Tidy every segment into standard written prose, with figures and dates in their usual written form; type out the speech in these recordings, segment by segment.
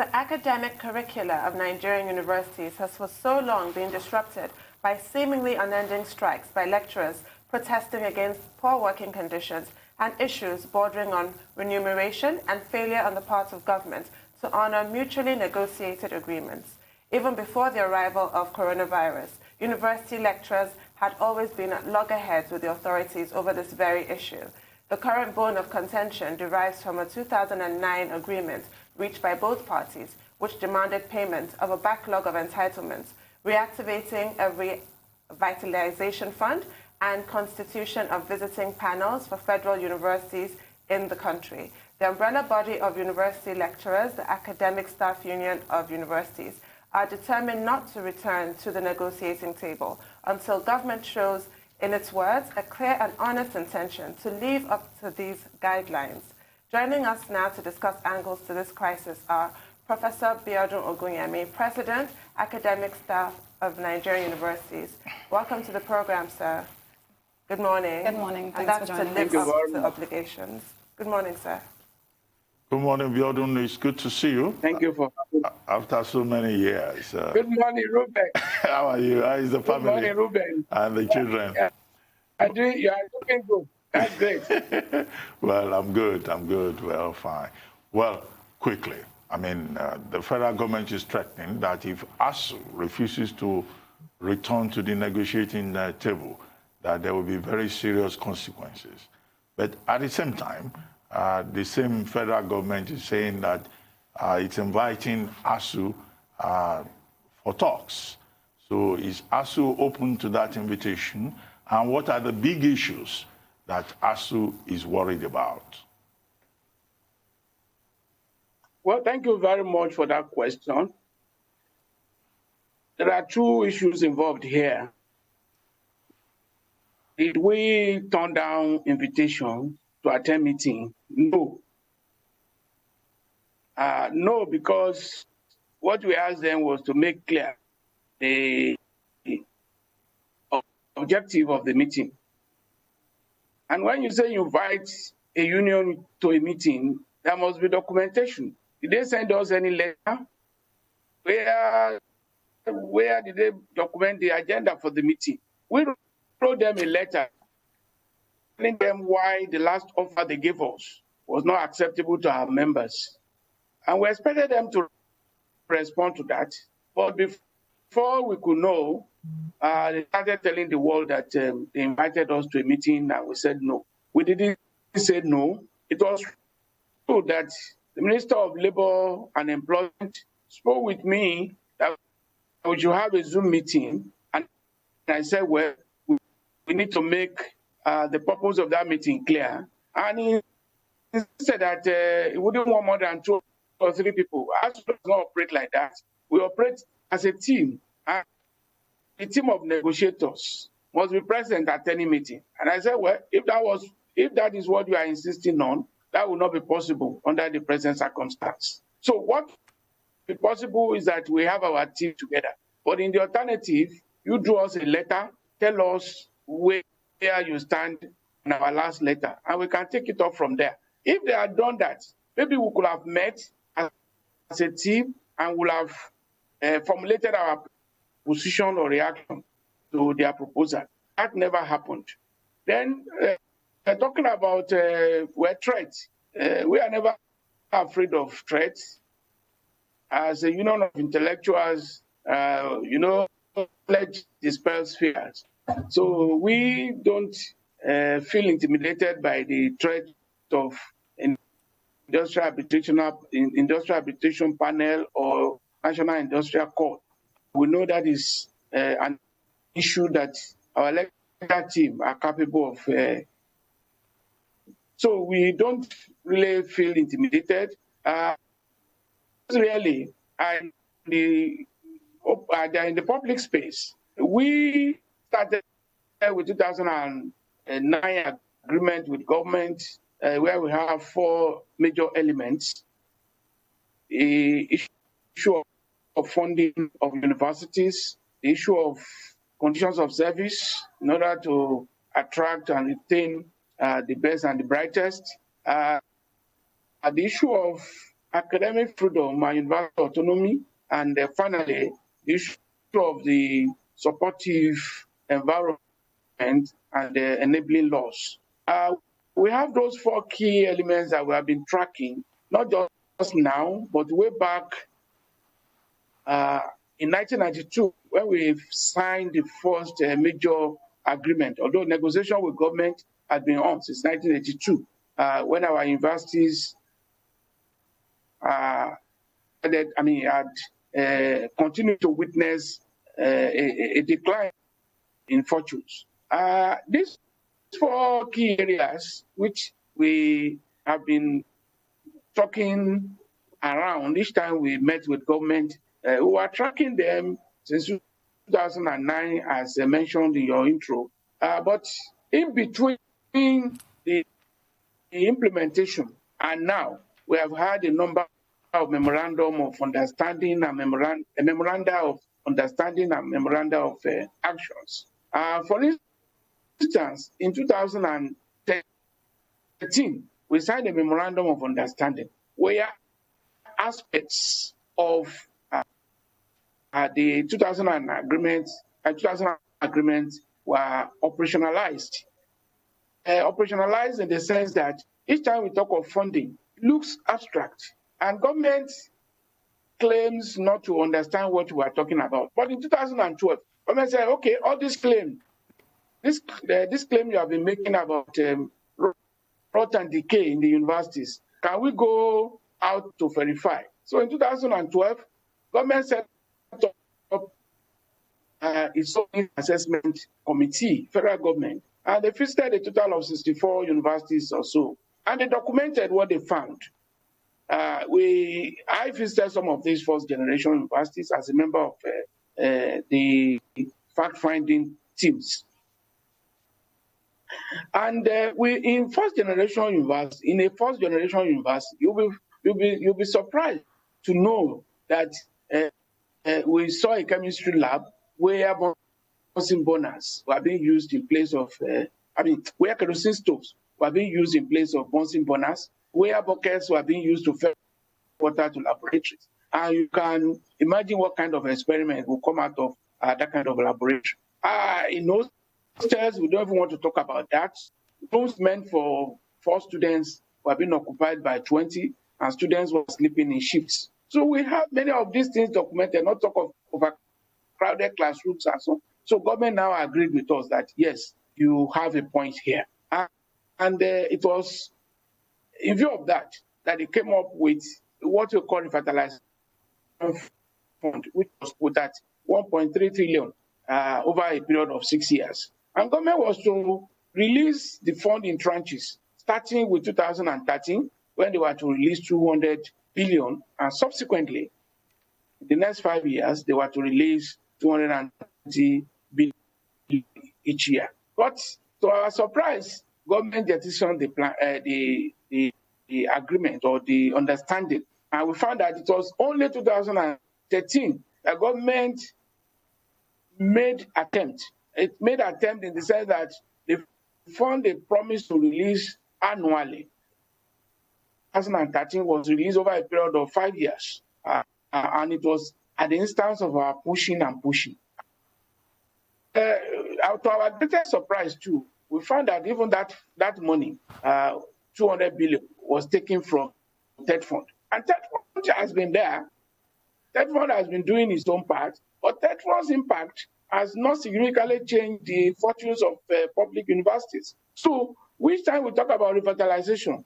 The academic curricula of Nigerian universities has for so long been disrupted by seemingly unending strikes by lecturers protesting against poor working conditions and issues bordering on remuneration and failure on the part of government to honor mutually negotiated agreements. Even before the arrival of coronavirus, university lecturers had always been at loggerheads with the authorities over this very issue. The current bone of contention derives from a 2009 agreement reached by both parties, which demanded payment of a backlog of entitlements, reactivating a revitalization fund, and constitution of visiting panels for federal universities in the country. The umbrella body of university lecturers, the Academic Staff Union of Universities, are determined not to return to the negotiating table until government shows, in its words, a clear and honest intention to live up to these guidelines. Joining us now to discuss angles to this crisis are Professor Biodun Ogunyemi, President, Academic Staff of Nigerian Universities. Welcome to the program, sir. Good morning. Good morning. And Thanks that's for joining to live us. up to obligations. Good morning, sir. Good morning, Biodun. It's good to see you. Thank you for after so many years. Good morning, Ruben. How are you? How is the family? Good morning, Ruben. And the children? You are looking good. That's great. Well, I'm good. Well, fine. Well, quickly. I mean, the federal government is threatening that if ASUU refuses to return to the negotiating table, that there will be very serious consequences. But at the same time, the same federal government is saying that it's inviting ASUU for talks. So is ASUU open to that invitation? And what are the big issues that ASUU is worried about? Well, thank you very much for that question. There are two issues involved here. Did we turn down invitation to attend meeting? No. No, because what we asked them was to make clear the objective of the meeting. And when you say you invite a union to a meeting, there must be documentation. Did they send us any letter? Where did they document the agenda for the meeting? We wrote them a letter telling them why the last offer they gave us was not acceptable to our members. And we expected them to respond to that. But before we could know, they started telling the world that they invited us to a meeting and we said no. We didn't say no. It was true that the Minister of Labor and Employment spoke with me that we should have a Zoom meeting. And I said, well, we need to make the purpose of that meeting clear. And he said that he wouldn't want more than 2 or 3 people. ASUU does not operate like that. We operate as a team. And a team of negotiators must be present at any meeting. And I said, well, if that is what you are insisting on, that will not be possible under the present circumstance. So what is possible is that we have our team together. But in the alternative, you draw us a letter, tell us where you stand in our last letter, and we can take it up from there. If they had done that, maybe we could have met as a team and would have formulated our position or reaction to their proposal. That never happened. Then, talking about threats, we are never afraid of threats. As a union of intellectuals, knowledge dispels fears. So we don't feel intimidated by the threat of industrial arbitration panel or national industrial court. We know that is an issue that our legal team are capable of. So we don't really feel intimidated. Really, and in the public space, we started with 2009 agreement with government, where we have 4 major elements: the issue of funding of universities, the issue of conditions of service in order to attract and retain the best and the brightest, the issue of academic freedom and university autonomy, and finally, the issue of the supportive environment and the enabling laws. We have those 4 key elements that we have been tracking, not just now, but way back in 1992, when we signed the first major agreement, although negotiation with government had been on since 1982, when our universities had continued to witness a decline in fortunes. These 4 key areas, which we have been talking around each time we met with government, we were tracking them since 2009, as mentioned in your intro. But in between the implementation and now, we have had a number of memorandum of understanding and memoranda of understanding and memoranda of actions. For instance, in 2013, we signed a memorandum of understanding where aspects of the 2000 agreements were operationalized. Operationalized in the sense that each time we talk of funding, it looks abstract, and government claims not to understand what we are talking about. But in 2012, government said, okay, all this claim you have been making about rot and decay in the universities, can we go out to verify? So in 2012, government set up its own assessment committee, federal government, and they visited a total of 64 universities or so, and they documented what they found. I visited some of these first-generation universities as a member of the fact-finding teams. And in a first-generation university, you'll be surprised to know that we saw a chemistry lab where Bunsen burners were being used in place of, where kerosene stoves were being used in place of Bunsen burners, where buckets were being used to fill water to laboratories. And you can imagine what kind of experiment will come out of that kind of laboratory. In those hostels, we don't even want to talk about that. Rooms meant for 4 students were being occupied by 20, and students were sleeping in shifts. So we have many of these things documented, not talk of overcrowded classrooms and so on. So government now agreed with us that, yes, you have a point here. And it was in view of that they came up with what we call revitalization fund, which was put at 1.3 trillion over a period of 6 years. And government was to release the fund in tranches, starting with 2013, when they were to release 200 billion, and subsequently, in the next 5 years, they were to release 220 billion each year. But to our surprise, government jettisoned the agreement or the understanding, and we found that it was only 2013 that government made attempt. It made attempt in the sense that the fund they promised to release annually, 2013 was released over a period of 5 years, and it was at the instance of our pushing. To our greatest surprise too, we found that even that money, 200 billion, was taken from TED Fund. And TED Fund has been there. TED Fund has been doing its own part, but TED Fund's impact has not significantly changed the fortunes of public universities. So, each time we talk about revitalization,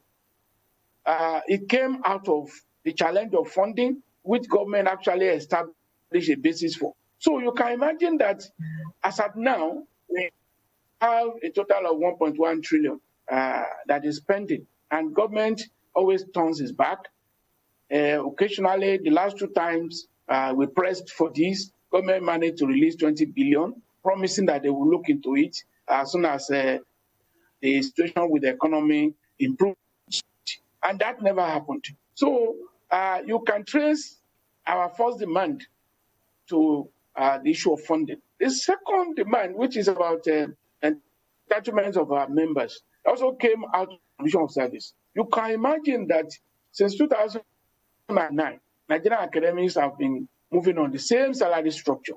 it came out of the challenge of funding, which government actually established a basis for. So you can imagine that as at now, we have a total of 1.1 trillion that is pending, and government always turns its back. Occasionally, the last 2 times we pressed for this, government managed to release 20 billion, promising that they will look into it as soon as the situation with the economy improves. And that never happened. So you can trace our first demand to the issue of funding. The second demand, which is about entitlements of our members, also came out of the condition of service. You can imagine that since 2000, 2009, Nigerian academics have been moving on the same salary structure.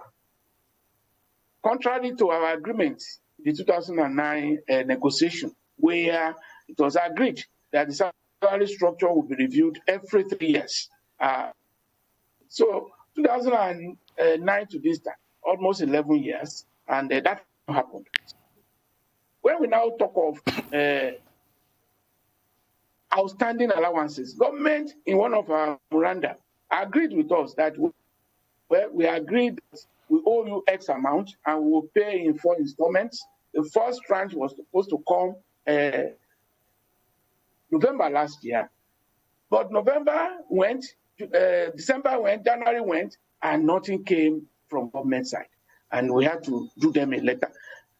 Contrary to our agreement, the 2009 negotiation, where it was agreed that the salary structure will be reviewed every 3 years. So 2009 to this time, almost 11 years, and that happened. When we now talk of outstanding allowances, government in one of our memoranda agreed with us that we agreed that we owe you X amount and we will pay in 4 installments. The first tranche was supposed to come November last year, but November went, December went, January went, and nothing came from government side, and we had to do them a letter.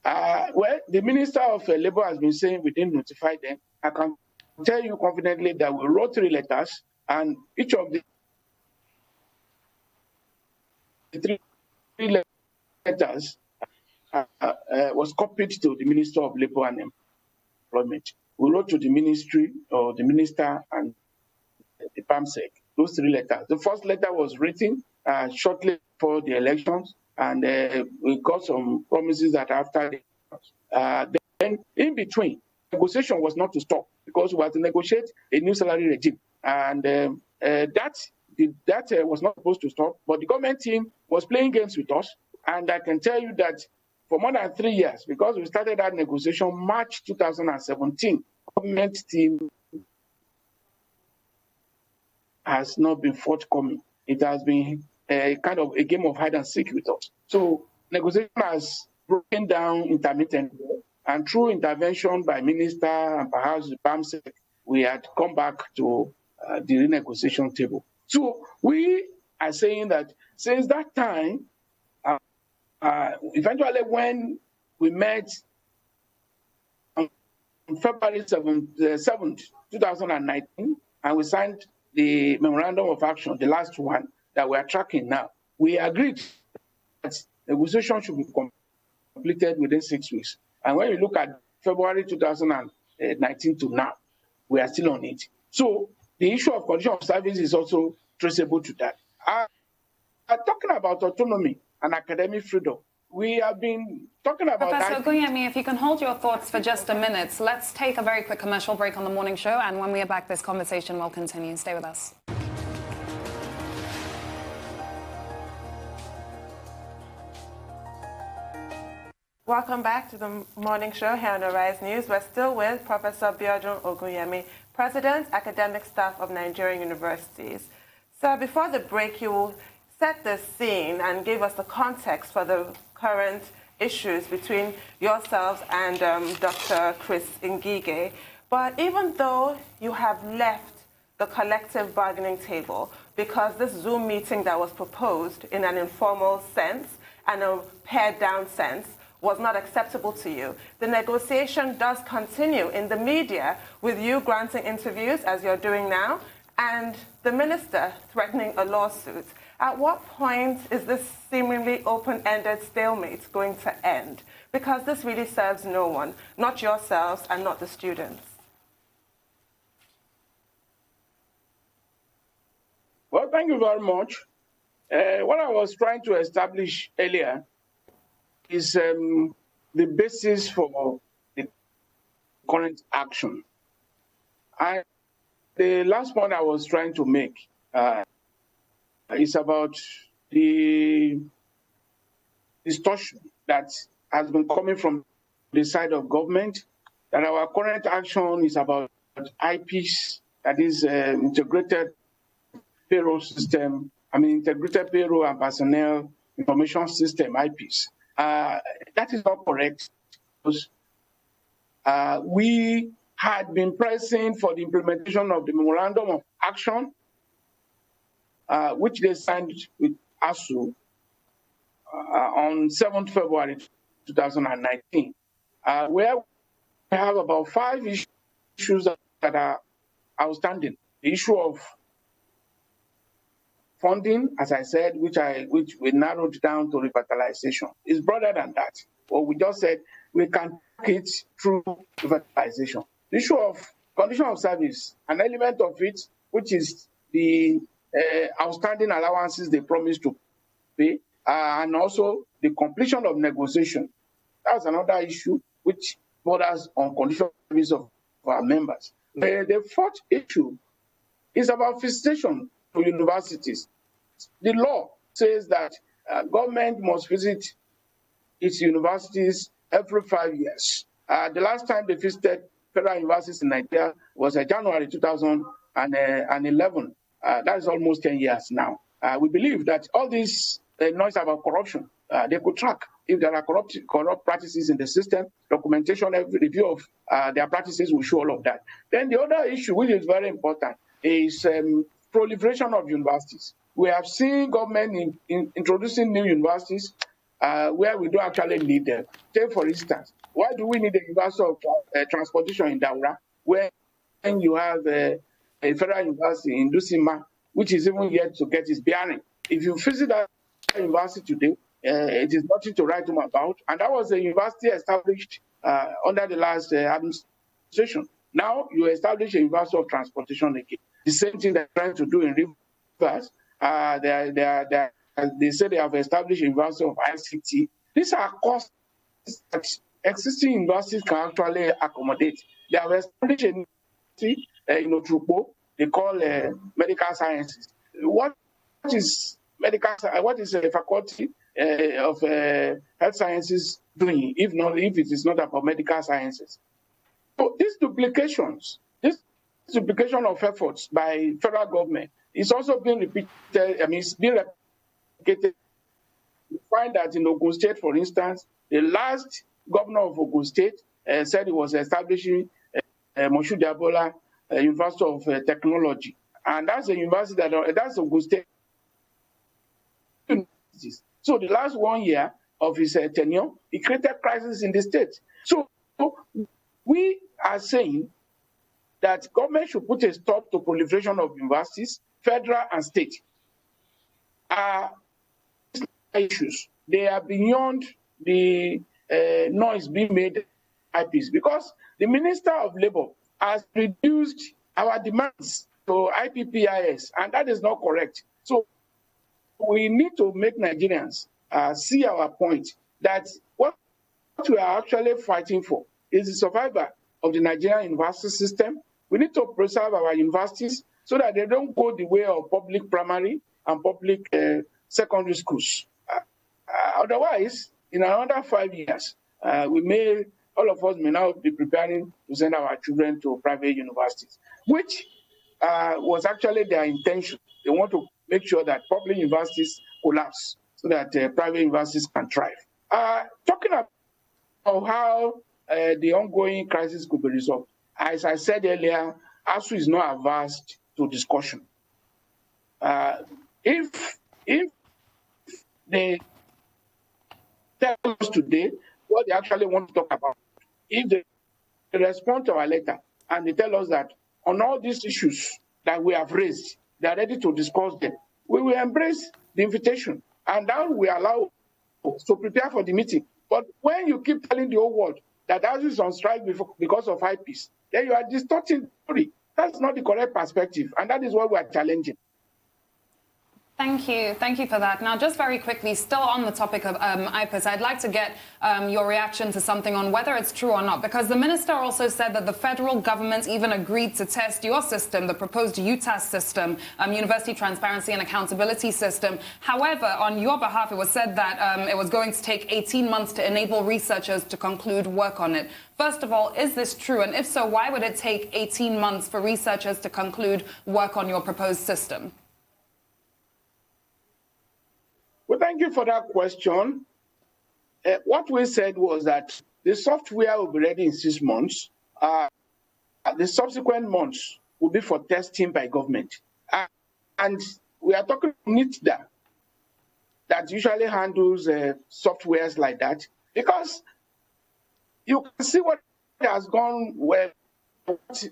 Well, the Minister of Labour has been saying we didn't notify them. I can tell you confidently that we wrote 3 letters, and each of the 3 letters was copied to the Minister of Labour and Employment. We wrote to the ministry, or the minister, and the PAMSEC, those 3 letters. The first letter was written shortly before the elections, and we got some promises that after the then in between, negotiation was not to stop because we had to negotiate a new salary regime, and that was not supposed to stop. But the government team was playing games with us, and I can tell you that for more than 3 years, because we started that negotiation March 2017, government team has not been forthcoming. It has been a kind of a game of hide and seek with us. So negotiation has broken down intermittently, and through intervention by minister and perhaps the PAMSEC, we had come back to the renegotiation table. So we are saying that since that time, eventually when we met on February 7th, 2019, and we signed the Memorandum of Action, the last one that we are tracking now, we agreed that negotiation should be completed within 6 weeks. And when you look at February 2019 to now, we are still on it. So the issue of condition of service is also traceable to that. Talking about autonomy and academic freedom, we have been talking about Professor Ogunyemi, if you can hold your thoughts for just a minute, let's take a very quick commercial break on the morning show, and when we are back, this conversation will continue. Stay with us. Welcome back to the morning show here on the Rise News. We're still with Professor Biodun Ogunyemi, President, Academic Staff of Nigerian Universities. Sir, before the break, you set the scene and gave us the context for the current issues between yourselves and Dr. Chris Ngige. But even though you have left the collective bargaining table, because this Zoom meeting that was proposed in an informal sense and a pared-down sense was not acceptable to you, the negotiation does continue in the media with you granting interviews, as you're doing now, and the minister threatening a lawsuit. At what point is this seemingly open-ended stalemate going to end? Because this really serves no one, not yourselves and not the students. Well, thank you very much. What I was trying to establish earlier is the basis for the current action. And the last point I was trying to make is about the distortion that has been coming from the side of government, that our current action is about IPs, that is integrated payroll system, integrated payroll and personnel information system, IPs. That is not correct, because we had been pressing for the implementation of the Memorandum of Action, which they signed with ASUU on 7th February 2019, where we have about 5 issues that are outstanding. The issue of funding, as I said, which we narrowed down to revitalization, is broader than that. But we just said we can take it through revitalization. The issue of condition of service, an element of it, which is the outstanding allowances they promised to pay, and also the completion of negotiation. That's another issue which borders on conditional service of our members. The fourth issue is about visitation to universities. The law says that government must visit its universities every 5 years. The last time they visited federal universities in Nigeria was January 2011. That is almost 10 years now. We believe that all this noise about corruption, they could track if there are corrupt practices in the system. Documentation, every review of their practices will show all of that. Then the other issue, which is very important, is proliferation of universities. We have seen government introducing new universities where we don't actually need them. Take, for instance, why do we need a University of Transportation in Daura when you have a federal university in Dusima, which is even yet to get its bearing? If you visit that university today, it is nothing to write home about. And that was a university established under the last administration. Now you establish a University of Transportation again. The same thing they're trying to do in Rivers. They say they have established a University of ICT. These are costs that existing universities can actually accommodate. They have established a university in Otrupo, they call medical sciences. What is medical? What is a faculty of health sciences doing, if it is not about medical sciences? So these duplications, this duplication of efforts by federal government is also being repeated. It's being replicated. You find that in Ogun State, for instance, the last governor of Ogun State said he was establishing Moshood Abola University of Technology, and that's a university that's Ogun State. So the last 1 year of his tenure, he created crisis in the state. So we are saying that government should put a stop to proliferation of universities, federal and state. Issues. They are beyond the noise being made by IPs, because the Minister of Labour has reduced our demands to IPPIS, and that is not correct. So we need to make Nigerians see our point that what we are actually fighting for is the survival of the Nigerian university system. We need to preserve our universities so that they don't go the way of public primary and public secondary schools. Otherwise, in another 5 years, all of us may now be preparing to send our children to private universities, which was actually their intention. They want to make sure that public universities collapse so that private universities can thrive. Talking about how the ongoing crisis could be resolved, as I said earlier, ASUU is not averse to discussion. If they tell us today what they actually want to talk about, if they respond to our letter and they tell us that on all these issues that we have raised, they are ready to discuss them, we will embrace the invitation, and that will allow us to prepare for the meeting. But when you keep telling the whole world that ASUU is on strike because of IPs, then you are distorting the story. That's not the correct perspective, and that is what we are challenging. Thank you for that. Now, just very quickly, still on the topic of IPIS, I'd like to get your reaction to something on whether it's true or not, because the minister also said that the federal government even agreed to test your system, the proposed UTAS system, University Transparency and Accountability System. However, on your behalf, it was said that it was going to take 18 months to enable researchers to conclude work on it. First of all, is this true? And if so, why would it take 18 months for researchers to conclude work on your proposed system? Well, thank you for that question. What we said was that the software will be ready in 6 months. The subsequent months will be for testing by government. And we are talking to NITDA that usually handles softwares like that, because you can see what has gone well,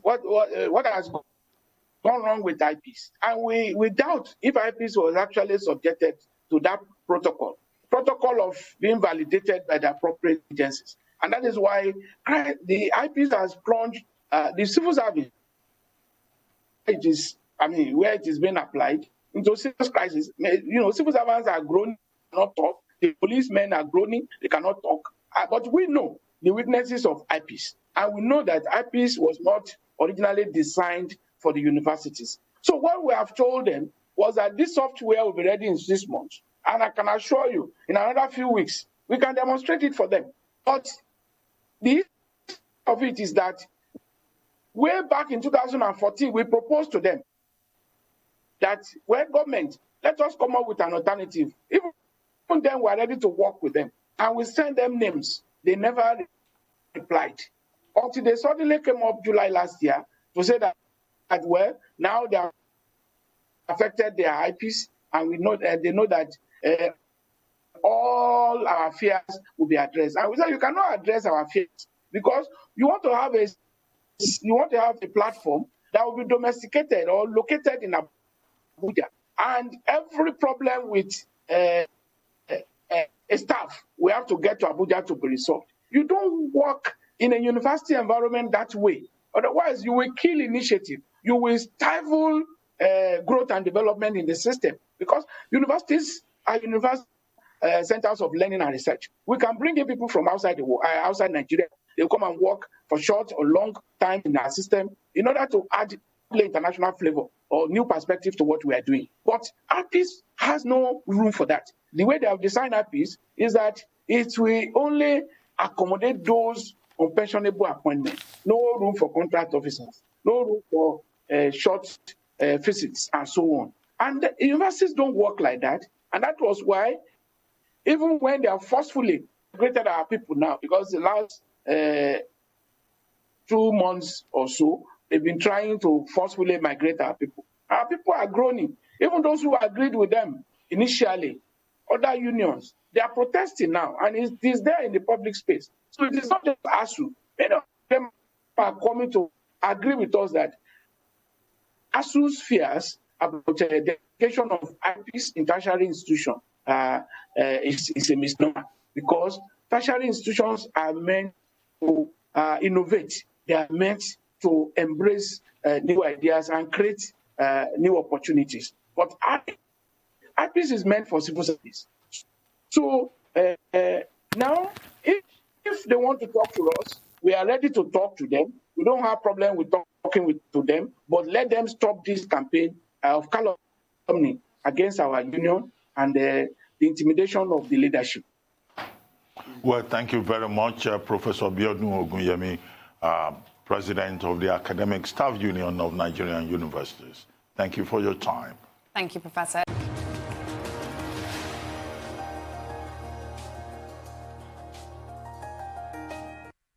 what has gone wrong with IPs. And we doubt if IPs was actually subjected to that protocol of being validated by the appropriate agencies. And that is why the IPs has plunged the civil service, where it is being applied, into serious crisis. You know, civil servants are groaning, cannot talk. The policemen are groaning, they cannot talk. But we know the weaknesses of IPs, and we know that IPs was not originally designed for the universities. So what we have told them was that this software will be ready in 6 months, and I can assure you, in another few weeks, we can demonstrate it for them. But the issue of it is that way back in 2014, we proposed to them that, well, government, let us come up with an alternative. Even then, we are ready to work with them. And we sent them names. They never replied. Until they suddenly came up July last year to say that well, now they have affected their IPs, and we know that they know that all our fears will be addressed. And we said you cannot address our fears because you want to have a platform that will be domesticated or located in Abuja, and every problem with a staff we have to get to Abuja to be resolved. You don't work in a university environment that way. Otherwise, you will kill initiative. You will stifle growth and development in the system, because universities are centers of learning and research. We can bring in people from outside outside Nigeria. They'll come and work for short or long time in our system in order to add international flavor or new perspective to what we are doing. But IPs has no room for that. The way they have designed IPs is that it will only accommodate those on pensionable appointments. No room for contract officers. No room for short visits and so on. And the universities don't work like that. And that was why, even when they have forcefully migrated our people now, because the last 2 months or so, they've been trying to forcefully migrate our people. Our people are groaning. Even those who agreed with them initially, other unions, they are protesting now, and it is there in the public space. So it is not just ASUU. Many of them are coming to agree with us that ASUU's fears about the education of IPs in tertiary institutions is a misnomer, because tertiary institutions are meant to innovate. They are meant to embrace new ideas and create new opportunities. But IPs is meant for civil service. So now, if they want to talk to us, we are ready to talk to them. We don't have problem with talking to them, but let them stop this campaign of calumny against our union and the intimidation of the leadership. Well, thank you very much, Professor Biodun Ogunyemi, President of the Academic Staff Union of Nigerian Universities. Thank you for your time. Thank you, Professor.